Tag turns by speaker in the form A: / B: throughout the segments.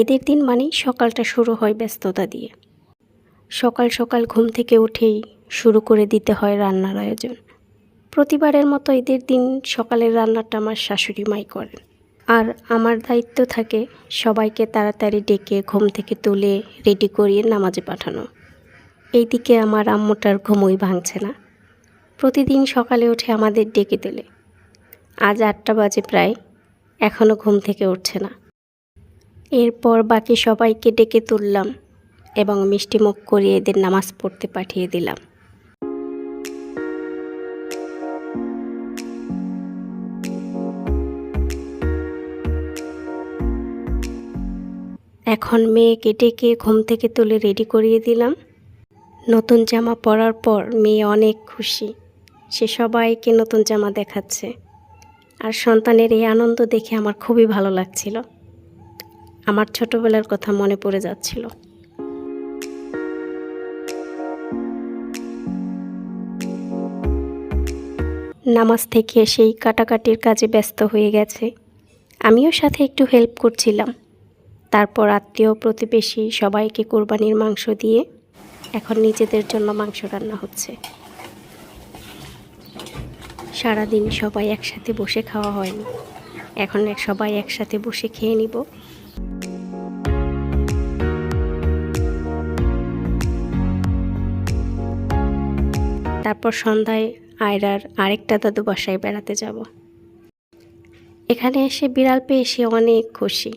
A: এদের দিন মানেই সকালটা শুরু হয় ব্যস্ততা দিয়ে। সকাল সকাল ঘুম থেকে উঠেই শুরু করে দিতে হয় রান্নার আয়োজন। প্রতিবারের মতো এদের দিন সকালের রান্নাটা আমার শাশুড়ি মাই করেন, আর আমার দায়িত্ব থাকে সবাইকে তাড়াতাড়ি ডেকে ঘুম থেকে তুলে রেডি করিয়ে নামাজে পাঠানো। এইদিকে আমার আম্মুটার ঘুমই ভাঙছে না, প্রতিদিন সকালে উঠে আমাদের ডেকে তোলে। আজ 8টা বাজে প্রায়, এখনও ঘুম থেকে উঠছে না। এরপর বাকি সবাইকে ডেকে তুললাম এবং মিষ্টিমুখ করিয়ে এদের নামাজ পড়তে পাঠিয়ে দিলাম। এখন মেয়েকে ডেকে ঘুম থেকে তুলে রেডি করিয়ে দিলাম। নতুন জামা পরার পর মেয়ে অনেক খুশি, সে সবাইকে নতুন জামা দেখাচ্ছে। আর সন্তানের এই আনন্দ দেখে আমার খুবই ভালো লাগছিল। আমার ছোটবেলার কথা মনে পড়ে যাচ্ছিল। নামাজ থেকে সেই কাটাকাটির কাজে ব্যস্ত হয়ে গেছে, আমিও সাথে একটু হেল্প করছিলাম। তারপর আত্মীয় প্রতিবেশী সবাইকে কোরবানির মাংস দিয়ে এখন নিজেদের জন্য মাংস রান্না হচ্ছে। সারাদিন সবাই একসাথে বসে খাওয়া হয়নি, এখন সবাই একসাথে বসে খেয়ে নিব। তারপর সন্ধ্যায় আয়রার আরেকটা দাদু বাসায় বেড়াতে যাব। এখানে এসে বিড়াল পেয়ে সে অনেক খুশি।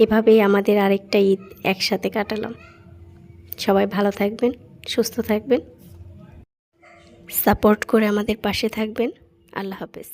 A: এভাবেই আমাদের আরেকটা ঈদ একসাথে কাটালাম। সবাই ভালো থাকবেন, সুস্থ থাকবেন, সাপোর্ট করে আমাদের পাশে থাকবেন। আল্লাহ হাফেজ।